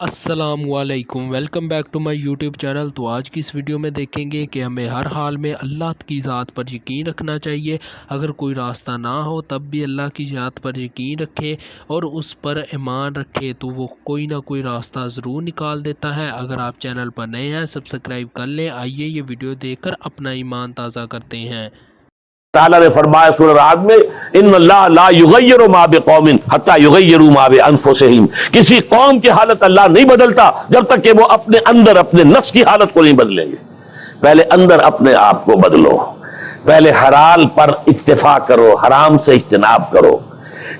السلام علیکم، welcome back to my YouTube channel. تو آج کی اس ویڈیو میں دیکھیں گے کہ ہمیں ہر حال میں اللہ کی ذات پر یقین رکھنا چاہیے۔ اگر کوئی راستہ نہ ہو تب بھی اللہ کی ذات پر یقین رکھیں اور اس پر ایمان رکھیں تو وہ کوئی نہ کوئی راستہ ضرور نکال دیتا ہے۔ اگر آپ چینل پر نئے ہیں سبسکرائب کر لیں۔ آئیے یہ ویڈیو دیکھ کر اپنا ایمان تازہ کرتے ہیں۔ تعالیٰ نے فرمایا سورہ رعد میں ان اللہ لا یغیر ما بقوم حتی یغیروا ما بانفسہم، کسی قوم کی حالت اللہ نہیں بدلتا جب تک کہ وہ اپنے اندر اپنے نفس کی حالت کو نہیں بدلیں گے۔ پہلے اندر اپنے آپ کو بدلو، پہلے حلال پر اکتفا کرو، حرام سے اجتناب کرو،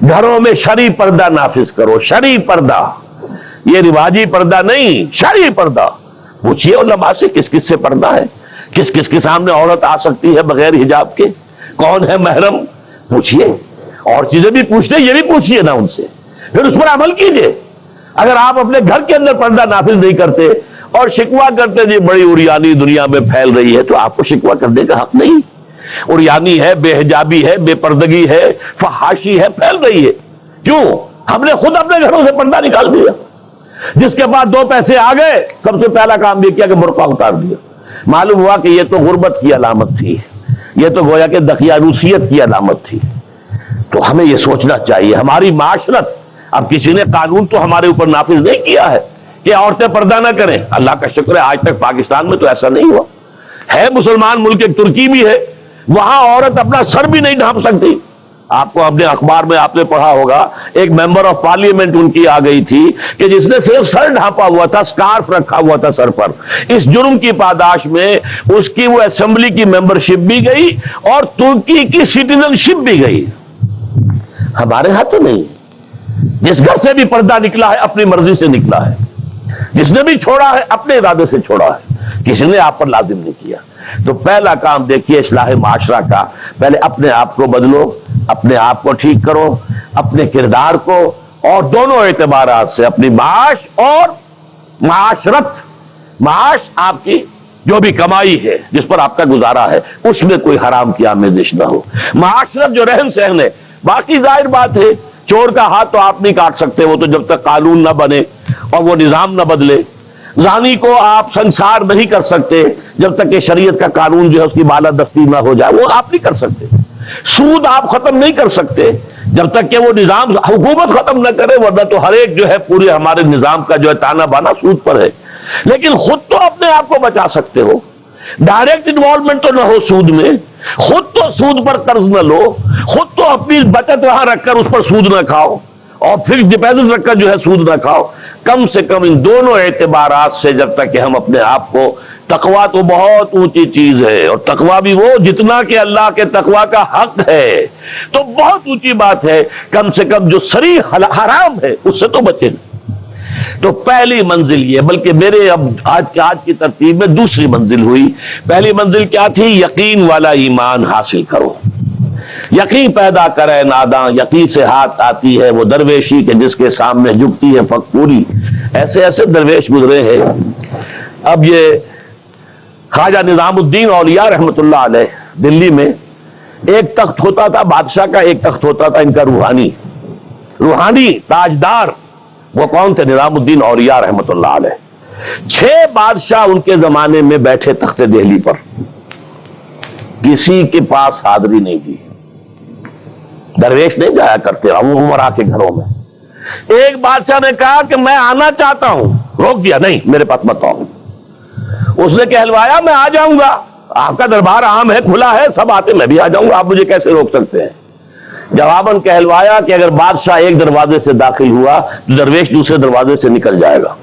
گھروں میں شرعی پردہ نافذ کرو۔ شرعی پردہ، یہ رواجی پردہ نہیں، شرعی پردہ۔ پوچھئے علماء سے کس کس سے پردہ ہے، کس کس کے سامنے عورت آ سکتی ہے بغیر حجاب کے، کون ہے محرم، پوچھئے۔ اور چیزیں بھی پوچھ لیں، یہ بھی پوچھئے نا ان سے، پھر اس پر عمل کیجئے۔ اگر آپ اپنے گھر کے اندر پردہ نافذ نہیں کرتے اور شکوہ کرتے جی بڑی عریانی دنیا میں پھیل رہی ہے، تو آپ کو شکوہ کرنے کا حق نہیں۔ عریانی ہے، بے حجابی ہے، بے پردگی ہے، فحاشی ہے، پھیل رہی ہے، کیوں؟ ہم نے خود اپنے گھروں سے پردہ نکال دیا۔ جس کے بعد دو پیسے آ گئے، سب سے پہلا کام یہ کیا کہ برقع اتار دیا۔ معلوم ہوا کہ یہ تو غربت کی علامت تھی، یہ تو گویا کہ دقیانوسیت کی علامت تھی۔ تو ہمیں یہ سوچنا چاہیے، ہماری معاشرت، اب کسی نے قانون تو ہمارے اوپر نافذ نہیں کیا ہے کہ عورتیں پردہ نہ کریں۔ اللہ کا شکر ہے آج تک پاکستان میں تو ایسا نہیں ہوا ہے۔ مسلمان ملک ایک ترکی بھی ہے، وہاں عورت اپنا سر بھی نہیں ڈھانپ سکتی۔ آپ کو اپنے اخبار میں آپ نے پڑھا ہوگا، ایک ممبر آف پارلیمنٹ ان کی آ گئی تھی کہ جس نے صرف سر ڈھانپا ہوا تھا، سکارف رکھا ہوا تھا سر پر۔ اس جرم کی پاداش میں اس کی وہ اسمبلی کی ممبرشپ بھی گئی اور ترکی کی سٹیزن شپ بھی گئی۔ ہمارے ہاں تو نہیں۔ جس گھر سے بھی پردہ نکلا ہے اپنی مرضی سے نکلا ہے، جس نے بھی چھوڑا ہے اپنے ارادے سے چھوڑا ہے، کسی نے آپ پر لازم نہیں کیا۔ تو پہلا کام دیکھیے اصلاح معاشرہ کا، پہلے اپنے آپ کو بدلو، اپنے آپ کو ٹھیک کرو، اپنے کردار کو، اور دونوں اعتبارات سے اپنی معاش اور معاشرت۔ معاش آپ کی جو بھی کمائی ہے، جس پر آپ کا گزارا ہے، اس میں کوئی حرام کی آمیزش نہ ہو۔ معاشرت جو رہن سہن ہے، باقی ظاہر بات ہے چور کا ہاتھ تو آپ نہیں کاٹ سکتے، وہ تو جب تک قانون نہ بنے اور وہ نظام نہ بدلے۔ زانی کو آپ سنسار نہیں کر سکتے جب تک کہ شریعت کا قانون جو ہے اس کی بالادستی نہ ہو جائے، وہ آپ نہیں کر سکتے۔ سود آپ ختم نہیں کر سکتے جب تک کہ وہ نظام حکومت ختم نہ کرے، ورنہ تو ہر ایک جو ہے پورے ہمارے نظام کا جو ہے تانا بانا سود پر ہے۔ لیکن خود تو اپنے آپ کو بچا سکتے ہو، ڈائریکٹ انوالومنٹ تو نہ ہو سود میں، خود تو سود پر قرض نہ لو، خود تو اپنی بچت وہاں رکھ کر اس پر سود نہ کھاؤ، اور فکس ڈپازٹ رکھ کر جو ہے سود نہ کھاؤ۔ کم سے کم ان دونوں اعتبارات سے جب تک کہ ہم اپنے آپ کو، تقویٰ تو بہت اونچی چیز ہے، اور تقویٰ بھی وہ جتنا کہ اللہ کے تقویٰ کا حق ہے، تو بہت اونچی بات ہے۔ کم سے کم جو صریح حرام ہے اس سے تو بچیں۔ تو پہلی منزل یہ، بلکہ میرے اب آج کی ترتیب میں دوسری منزل ہوئی۔ پہلی منزل کیا تھی؟ یقین والا ایمان حاصل کرو۔ یقین پیدا کرے ناداں، یقین سے ہاتھ آتی ہے وہ درویشی کہ جس کے سامنے جھکتی ہے فقوری۔ ایسے ایسے درویش گزرے ہیں۔ اب یہ خواجہ نظام الدین اولیاء رحمت اللہ علیہ، دلی میں ایک تخت ہوتا تھا بادشاہ کا، ایک تخت ہوتا تھا ان کا روحانی تاجدار۔ وہ کون تھے؟ نظام الدین اولیاء رحمت اللہ علیہ۔ 6 بادشاہ ان کے زمانے میں بیٹھے تخت دہلی پر، کسی کے پاس حاضری نہیں دی، درویش نہیں جایا کرتے عمرا کے گھروں میں۔ ایک بادشاہ نے کہا کہ میں آنا چاہتا ہوں، روک دیا، نہیں میرے پاس مت آؤ۔ اس نے کہلوایا میں آ جاؤں گا، آپ کا دربار عام ہے، کھلا ہے، سب آتے، میں بھی آ جاؤں گا، آپ مجھے کیسے روک سکتے ہیں؟ جواباً کہلوایا کہ اگر بادشاہ ایک دروازے سے داخل ہوا تو درویش دوسرے دروازے سے نکل جائے گا۔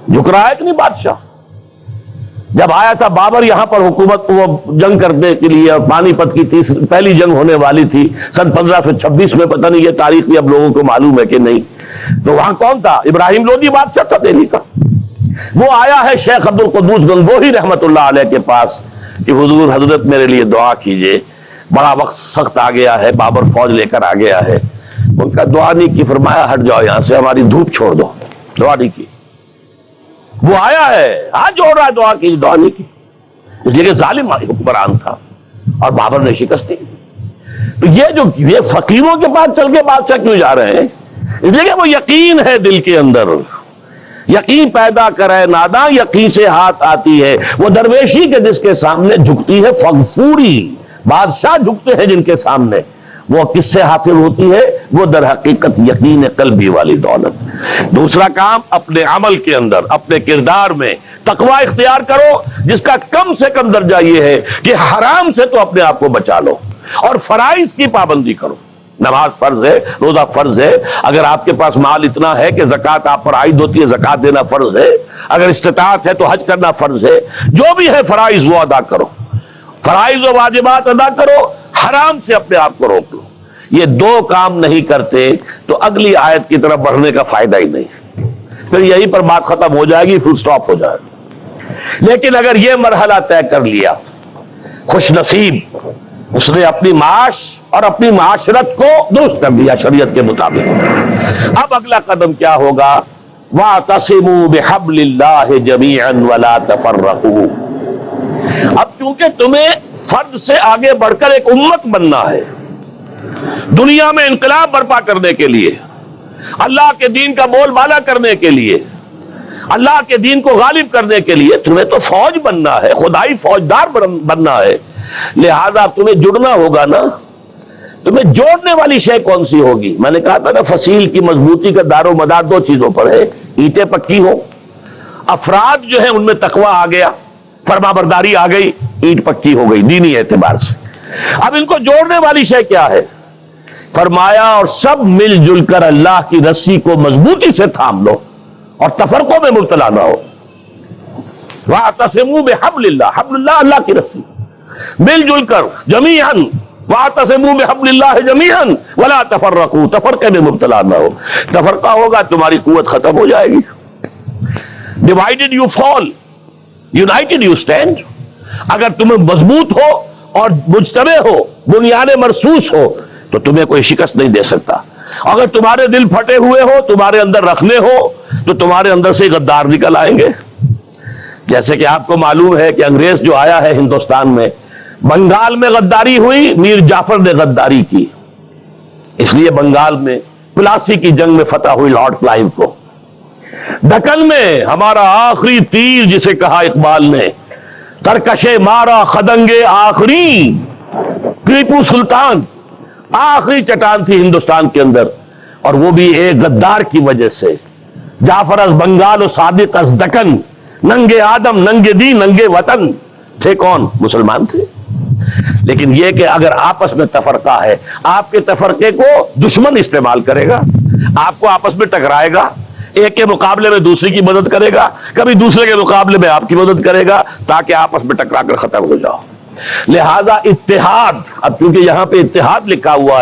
جھک رہا ہے کہ نہیں بادشاہ؟ جب آیا تھا بابر یہاں پر حکومت وہ جنگ کرنے کے لیے، پانی پت کی پہلی جنگ ہونے والی تھی سن 1526 میں، پتہ نہیں یہ تاریخ بھی اب لوگوں کو معلوم ہے کہ نہیں، تو وہاں کون تھا؟ ابراہیم لودھی بادشاہ تھا دہلی کا۔ وہ آیا ہے شیخ عبد القدوس گنگوہی رحمت اللہ علیہ کے پاس کہ حضور حضرت میرے لیے دعا کیجئے، بڑا وقت سخت آ گیا ہے، بابر فوج لے کر آ گیا ہے۔ ان کا دعا نہیں کی، فرمایا ہٹ جاؤ یہاں سے، ہماری دھوپ چھوڑ دو، دعا نہیں کی۔ وہ آیا ہے ہاتھ جوڑ رہا ہے، دعا کی، دعا نہیں کی، اس لیے کہ ظالم حکمران تھا اور بابر نے شکست دی۔ تو یہ فقیروں کے پاس چل کے بادشاہ کیوں جا رہے ہیں؟ اس لیے کہ وہ یقین ہے دل کے اندر یقین پیدا کرے ناداں یقین سے ہاتھ آتی ہے، وہ درویشی کے جس کے سامنے جھکتی ہے فغفوری، بادشاہ جھکتے ہیں جن کے سامنے، وہ کس سے حاصل ہوتی ہے؟ وہ در حقیقت یقین قلبی والی دولت۔ دوسرا کام، اپنے عمل کے اندر، اپنے کردار میں تقوی اختیار کرو، جس کا کم سے کم درجہ یہ ہے کہ حرام سے تو اپنے آپ کو بچا لو اور فرائض کی پابندی کرو۔ نماز فرض ہے، روزہ فرض ہے، اگر آپ کے پاس مال اتنا ہے کہ زکوٰۃ آپ پر عائد ہوتی ہے، زکوٰۃ دینا فرض ہے، اگر استطاعت ہے تو حج کرنا فرض ہے، جو بھی ہے فرائض وہ ادا کرو، فرائض و واجبات ادا کرو، حرام سے اپنے آپ کو روک لو۔ یہ دو کام نہیں کرتے تو اگلی آیت کی طرف بڑھنے کا فائدہ ہی نہیں، پھر یہیں پر بات ختم ہو جائے گی، فل سٹاپ ہو جائے گا۔ لیکن اگر یہ مرحلہ طے کر لیا، خوش نصیب، اس نے اپنی معاش اور اپنی معاشرت کو درست کر دیا شریعت کے مطابق۔ اب اگلا قدم کیا ہوگا؟ وَاعْتَصِمُوا بِحَبْلِ اللَّهِ جَمِيعًا وَلَا تَفَرَّقُوا۔ اب چونکہ تمہیں فرد سے آگے بڑھ کر ایک امت بننا ہے، دنیا میں انقلاب برپا کرنے کے لیے، اللہ کے دین کا بول بالا کرنے کے لیے، اللہ کے دین کو غالب کرنے کے لیے تمہیں تو فوج بننا ہے، خدائی فوجدار بننا ہے، لہذا تمہیں جڑنا ہوگا نا۔ تمہیں جوڑنے والی شے کون سی ہوگی؟ میں نے کہا تھا نا، فصیل کی مضبوطی کا دار و مدار دو چیزوں پر ہے، اینٹیں پکی ہو، افراد جو ہیں ان میں تقوی آ گیا، فرما برداری آ گئی، اینٹ پکی ہو گئی دینی اعتبار سے۔ اب ان کو جوڑنے والی شے کیا ہے؟ فرمایا اور سب مل جل کر اللہ کی رسی کو مضبوطی سے تھام لو اور تفرقوں میں مبتلا نہ ہو۔ وَاعْتَصِمُوا بِحَبْلِ اللَّهِ، حبل اللہ، اللہ کی رسی، مل جل کر جمیعاً، وَاعْتَصِمُوا بِحَبْلِ اللَّهِ جَمِيعًا وَلَا تَفَرَّقُوا، تفرقے میں مبتلا نہ ہو۔ تفرقہ ہوگا تمہاری قوت ختم ہو جائے گی۔ Divided you fall, United you stand. اگر تم مضبوط ہو اور مجتمع ہو، بنیاد مرصوص ہو، تو تمہیں کوئی شکست نہیں دے سکتا۔ اگر تمہارے دل پھٹے ہوئے ہو، تمہارے اندر رکھنے ہو، تو تمہارے اندر سے غدار نکل آئیں گے۔ جیسے کہ آپ کو معلوم ہے کہ انگریز جو آیا ہے ہندوستان میں، بنگال میں غداری ہوئی، میر جعفر نے غداری کی، اس لیے بنگال میں پلاسی کی جنگ میں فتح ہوئی لارڈ کلائیو کو۔ دکن میں ہمارا آخری تیر جسے کہا اقبال نے، ترکشے مارا خدنگے آخری، ٹیپو سلطان آخری چٹان تھی ہندوستان کے اندر، اور وہ بھی ایک غدار کی وجہ سے۔ جعفر از بنگال و صادق از دکن، ننگے آدم ننگے دی ننگے وطن، تھے کون؟ مسلمان تھے۔ لیکن یہ کہ اگر آپس میں تفرقہ ہے، آپ کے تفرقے کو دشمن استعمال کرے گا، آپ کو آپس میں ٹکرائے گا، ایک کے مقابلے میں دوسرے کی مدد کرے گا، کبھی دوسرے کے مقابلے میں آپ کی مدد کرے گا، تاکہ آپس میں ٹکرا کر ختم ہو جاؤ۔ لہذا اتحاد، اب کیونکہ یہاں پہ اتحاد لکھا ہوا ہے،